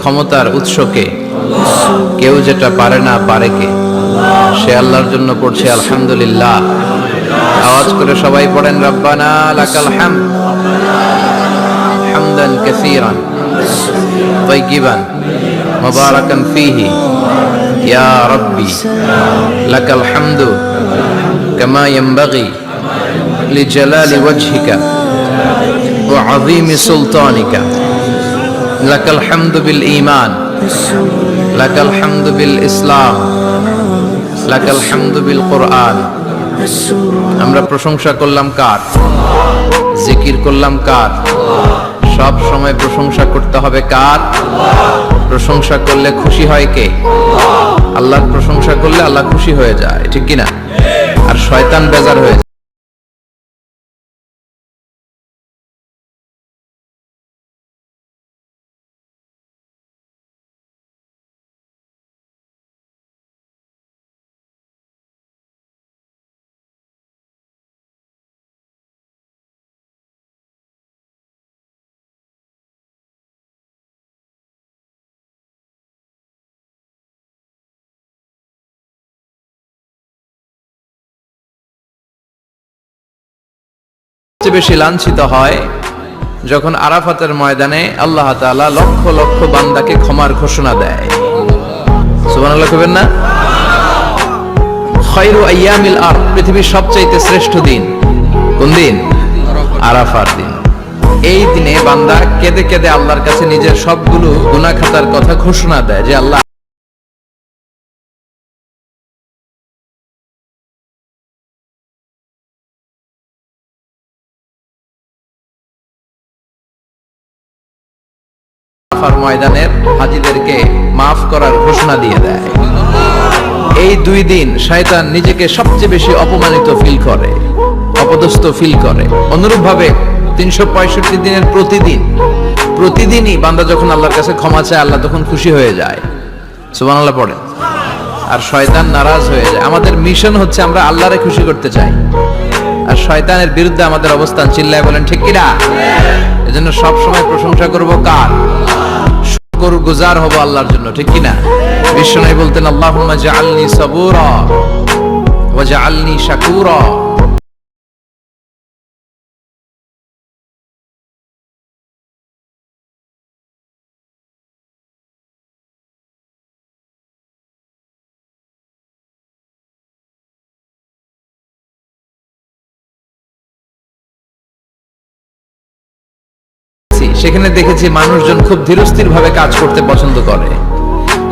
ক্ষমতার উৎসকে, কেউ যেটা পারে না পারে কে? সে আল্লাহর জন্য পড়ছে আলহামদুলিল্লাহ। আওয়াজ করে সবাই পড়েন রব্বানা লাকাল হামদ হামদান কাসীরান তাইয়িবান মুবারাকান ফীহি ইয়া রাব্বি লাকাল হামদু কামা ইয়ানবাগি লিজালালি ওয়াজহিকা ওয়া আযীমি সুলতানিকা লাকাল হামদু বিল ঈমান লাকাল হামদু বিল ইসলাম লাকাল হামদু বিল কুরআন। আমরা প্রশংসা করলাম কার? জিকির করলাম কার? সব সময় প্রশংসা করতে হবে কার? প্রশংসা করলে খুশি হয় কে? আল্লাহর প্রশংসা করলে আল্লাহ খুশি হয়ে যায়, ঠিক কিনা? আর শয়তান বেজার হয়ে যায়। বেশি লাঞ্ছিত হয় যখন আরাফাতের ময়দানে আল্লাহ তাআলা লক্ষ লক্ষ বান্দাকে ক্ষমার ঘোষণা দেয়। সুবহানাল্লাহ কইবেন না? খায়রু আইয়ামিল আরদ, পৃথিবীর সবচেয়ে শ্রেষ্ঠ দিন কোন দিন? আরাফার দিন। এই দিনে বান্দা কেঁদে কেঁদে আল্লাহর কাছে নিজের সবগুলো গুনাহ খাতার কথা ঘোষণা দেয় যে আল্লাহ ময়দানের হাজীদেরকে মাফ করার ঘোষণা দিয়ে দেয়। এই দুই দিন শয়তান নিজেকে সবচেয়ে বেশি অপমানিত ফিল করে, অপদস্থ ফিল করে। অনুরূপ ভাবে 365 দিনের প্রতিদিনই বান্দা যখন আল্লাহর কাছে ক্ষমা চায় আল্লাহ তখন খুশি হয়ে যায়। সুবহানাল্লাহ পড়ে। আর শয়তান নারাজ হয়ে যায়। আমাদের মিশন হচ্ছে আমরা আল্লাহরে খুশি করতে চাই, আর শয়তানের বিরুদ্ধে আমাদের অবস্থান। চিল্লায় বলেন ঠিক কিনা? এজন্য সব সময় প্রশংসা করব কার? শুকরগুজার হব আল্লাহর জন্য, ঠিক কিনা? বিশ্বনবী বলতেন আল্লাহুম্মা জাআলনি সাবুরা ওয়া জাআলনি শাকুরা। সেখানে দেখেছি মানুষজন খুব ধীরস্থির ভাবে কাজ করতে পছন্দ করে।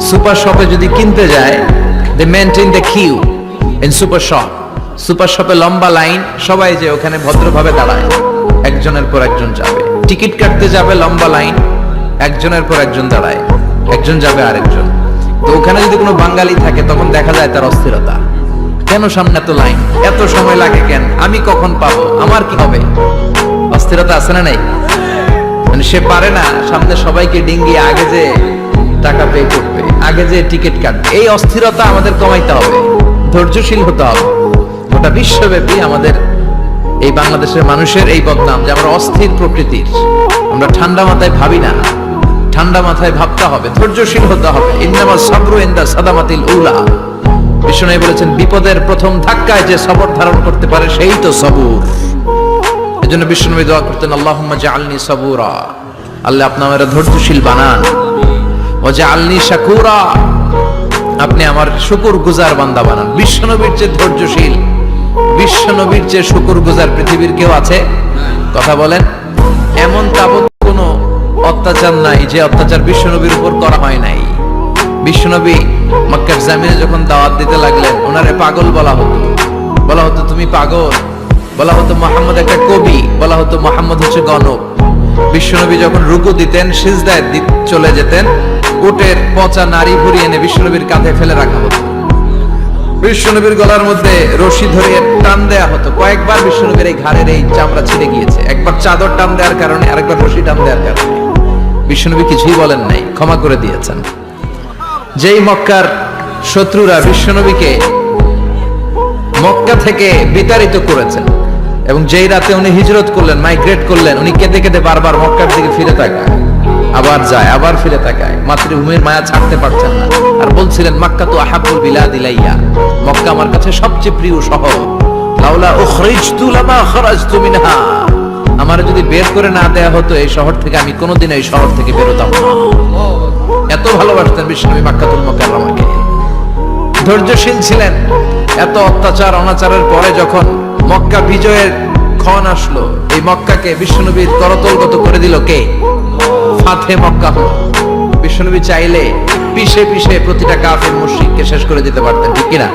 সুপার শপে যদি কিনতে যায়, they maintain the queue in super shop. Super শপে লম্বা লাইন, সবাই যে ওখানে ভদ্রভাবে দাঁড়ায়, একজনের পর একজন যাবে। টিকিট কাটতে যাবে, লম্বা লাইন, একজনের পর একজন দাঁড়ায়, একজন যাবে আরেকজন। তো ওখানে যদি কোনো বাঙালি থাকে তখন দেখা যায় তার অস্থিরতা। কেন সামনে এত লাইন, এত সময় লাগে কেন, আমি কখন পাবো, আমার কি হবে? অস্থিরতা আছে না নাই? সে পারে না সামনে সবাইকে ডিঙ্গিয়ে আগে যে টাকা পে করবে, আগে যে টিকিট কাটবে। এই অস্থিরতা আমাদের কমাইতে হবে, ধৈর্যশীল হতে হবে। গোটা বিশ্বব্যাপী আমাদের এই বাংলাদেশের মানুষের এই বদনাম যে আমরা অস্থির প্রকৃতির। আমরা ঠান্ডা মাথায় ভাবি না, ঠান্ডা মাথায় ভাবতে হবে, ধৈর্যশীল হতে হবে। ইন্নামাস সাবরু ইনদা সাদামাতিল উলা। বিষ্ণু বলেছেন বিপদের প্রথম ধাক্কায় যে সবর ধারণ করতে পারে সেই তো সবুর। এজন্য বিশ্বনবী দোয়া করতেন আল্লাহুম্মা জাআলনি সাবুরা, আল্লাহ আপনি আমারে ধৈর্যশীল বানান। ওয়া জাআলনি শাকুরা, আপনি আমার শুকরগুজার বান্দা বানান। বিশ্বনবীর চেয়ে ধৈর্যশীল, বিশ্বনবীর চেয়ে শুকরগুজার পৃথিবীর কেউ আছে? কথা বলেন। এমন তাবৎ কোনো অত্যাচার নাই যে অত্যাচার বিশ্বনবীর উপর করা হয় নাই। বিশ্বনবী মক্কার জামিনে যখন দাওয়াত দিতে লাগলেন, ওনারে পাগল বলা হতো তুমি পাগল, বলা হতো মুহাম্মদ একটা কবি, বলা হতো মুহাম্মদ হচ্ছে গণক। বিশ্বনবী যখন রুকু দিতেন, সিজদায় চলে যেতেন, উটের পচা নাড়ি ভরিয়ে এনে বিশ্বনবীর কাঁধে ফেলে রাখা হতো। বিশ্বনবীর গলার মধ্যে রশি ধরে টান দেয়া হতো। কয়েকবার বিশ্বনবীর এই ঘাড়ের এই চামড়া ছিঁড়ে গিয়েছে, একবার চাদর টান দেওয়ার কারণে, আরেকবার রশি টান দেওয়ার কারণে। বিশ্বনবী কিছুই বলেন নাই, ক্ষমা করে দিয়েছেন। যেই মক্কার শত্রুরা বিশ্বনবীকে মক্কা থেকে বিতাড়িত করেছেন, এবং যেই রাতে উনি হিজরত করলেন, মাইগ্রেট করলেন, উনি কেঁদে কেঁদে বারবার মক্কার দিকে ফিরে তাকান। আবার যায়, আবার ফিরে তাকায়, মাতৃভূমির মায়া ছাড়তে পারছেন না। আর বলছিলেন মাক্কা তো আহাব্বুল বিলাদ ইলাইয়া, মক্কা আমার কাছে সবচেয়ে প্রিয় শহর। লাউলা উখরিজতু লামা খারাজতু মিনহা, আমার যদি বের করে না দেয়া হতো এই শহর থেকে, আমি কোনোদিন এই শহর থেকে বেরোতাম না। এত ভালোবাসতেন বিশ্বনবী মক্কাতুল মুকাররমাকে। ধৈর্যশীল ছিলেন। এত অত্যাচার অনাচারের পরে যখন মক্কা বিজয়ের ক্ষণ আসলো, এই মক্কাকে বিশ্বনবীর করতলগত করে দিল কে? ফাতে মক্কা হলো। বিশ্বনবী চাইলে পিষে পিষে প্রতিটা কাফির মুশরিককে শেষ করে দিতে পারতেন, ঠিক কিনা?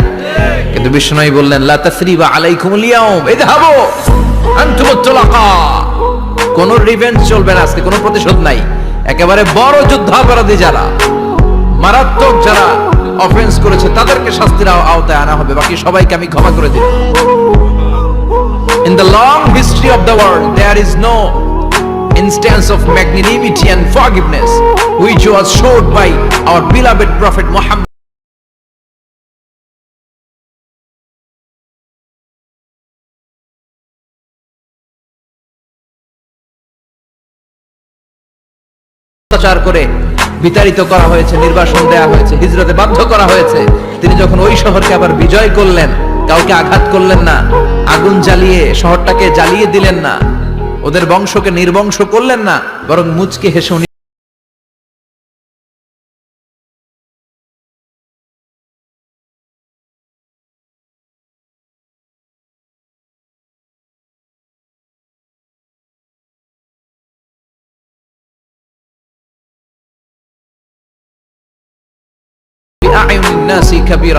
কিন্তু বিশ্বনবী বললেন লা তাসরিবা আলাইকুমুল ইয়াউম ইযহাবু আনতুমুত তুলাকা, কোন রিভেঞ্জ চলবে না আজকে, কোনো প্রতিশোধ নাই। একেবারে বড় যুদ্ধাপরাধী যারা, মারাত্মক যারা অফেন্স করেছে তাদেরকে শাস্তির আওতায় আনা হবে, বাকি সবাইকে আমি ক্ষমা করে দিলাম। In the long history of the world there is no instance of magnanimity and forgiveness which was showed by our beloved prophet Muhammad অত্যাচার করে বিতাড়িত করা হয়েছে, নির্বাসন দেয়া হয়েছে, হিজরতে বাধ্য করা হয়েছে। তিনি যখন ওই শহরকে আবার বিজয় করলেন, কাউকে আঘাত করলেন না, আগুন জ্বালিয়ে শহরটাকে জ্বালিয়ে দিলেন না, ওদের বংশকে নির্বংশ করলেন না, বরং মুচকে হেসে উনি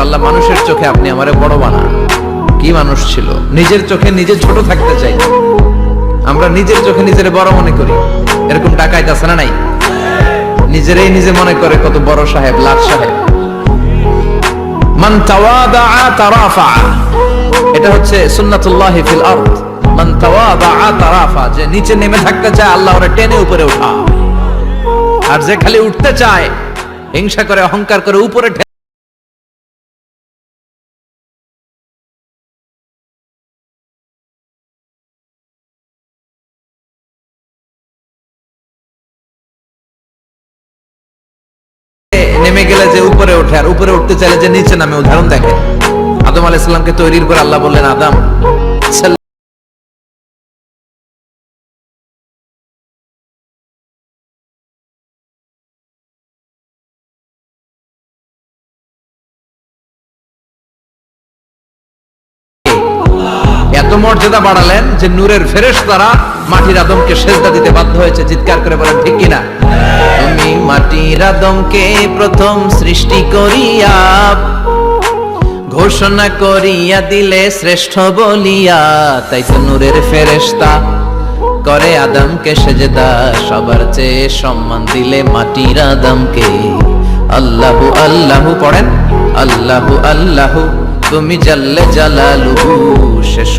আল্লাহ মানুষের চোখে আপনি আমারে বড় বানান। কি মানুষ ছিল, নিজের চোখে নিজে ছোট থাকতে চাই। আমরা নিজের চোখে নিজের বড় মনে করি, এরকম ডাকাইত আছে না নাই? নিজেরাই নিজে মনে করে কত বড় সাহেব, লাট সাহেব। মান তাওয়াদাআ তারাফা, এটা হচ্ছে সুন্নাতুল্লাহি ফিল আরদ। মান তাওয়াদাআ তারাফা, যে নিচে নেমে থাকতে চায় আল্লাহ ওরে টেনে উপরে উঠায়, আর যে খালি উঠতে চায়, হিংসা করে, অহংকার করে উপরে নেমে গেলে যে উপরে ওঠে, আর উপরে উঠতে চাইলে যে নিচে নামে। উদাহরণ দেখেন, আদম আলাইহিস সালামকে তৈরির পর আল্লাহ বললেন আদম এত মর্যাদা বাড়ালেন যে নূরের ফেরেশতারা মাটির আদমকে সেজদা দিতে বাধ্য হয়েছে। চিৎকার করে বলেন ঠিক কিনা? তুমি মাটির আদমকে প্রথম সৃষ্টি করিয়া ঘোষণা করিয়া দিলে শ্রেষ্ঠ বলিয়া, তাই তো নূরের ফেরেশতা করে আদমকে সেজদা, সবার চেয়ে সম্মান দিলে মাটির আদমকে। আল্লাহু আল্লাহু পড়েন, আল্লাহু আল্লাহু তুমি জাল্লে জালালুহু, শেষ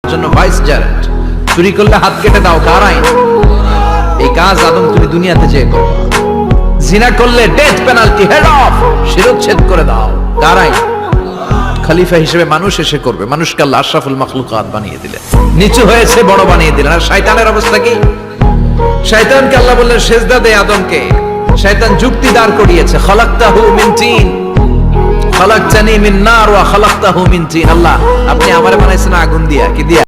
জন্য ভাইস জারেন্ট। চুরি করলে হাত কেটে দাও, কার আইন? এই কাজ আদম তুমি দুনিয়াতে চেয়ে করো। জিনা করলে ডেথ পেনাল্টি, হেড অফ, শিরচ্ছেদ করে দাও, কার আইন? খলিফা হিসেবে মানুষ এসে করবে। মানুষকে আল্লাহ আশরাফুল মাখলুকাত বানিয়ে দিলেন, নিচু হয়েছে বড় বানিয়ে দিলেন। আর শয়তানের অবস্থা কি? শয়তানকে আল্লাহ বললেন সেজদা দে আদমকে। শয়তান যুক্তি দাঁড় করিয়েছে, খালাকতাহু মিন তিন খালাকতানি মিন নার ওয়া খালাকতাহু মিন তিন। আল্লাহ আপনি আমারে বানাইছেন আগুন দিয়া, কি দিয়া?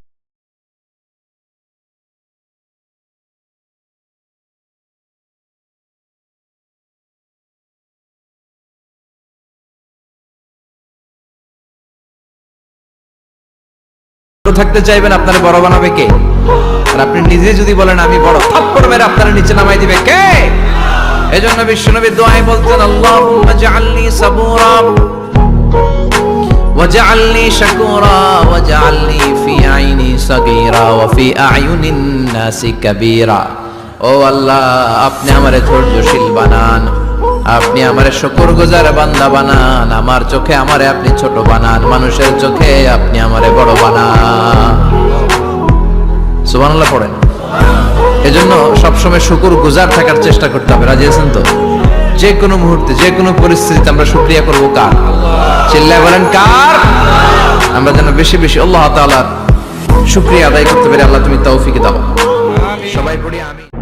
থাকতে চাইবেন, আপনারে বড় বানাবে কে? আর আপনি নিজে যদি বলেন আমি বড়, থাপ্পড় মেরে আপনারে নিচে নামাই দিবে কে? এজন্য বিশ্বনবী দোয়ায় বলতেন আল্লাহুম্মা জাআলনি সাবুরা ওয়াজআলনি শাকুরা ওয়াজআলনি ফি আইনি সাগীরা ওয়া ফি আয়ুনিন নাসি কাবীরা। ও আল্লাহ, আপনি আমারে ধৈর্যশীল বানান, আপনি আমারে শুকরগুজার বান্দা বানান, আমার চোখে আমারে আপনি ছোট বানান, মানুষের চোখে আপনি আমারে বড় বানান। সুবহানাল্লাহ পড়েন। এজন্য সবসময় শুকর গুজার থাকার চেষ্টা করতে হবে। রাজি আছেন তো? যে কোনো মুহূর্তে যে কোনো পরিস্থিতিতে আমরা শুকরিয়া করব কার? চিল্লায় বলেন কার? আমরা যেন বেশি বেশি আল্লাহ তাআলার শুকরিয়া আদায় করতে পারি। আল্লাহ তুমি তৌফিক দাও। সবাই পড়ি আমি।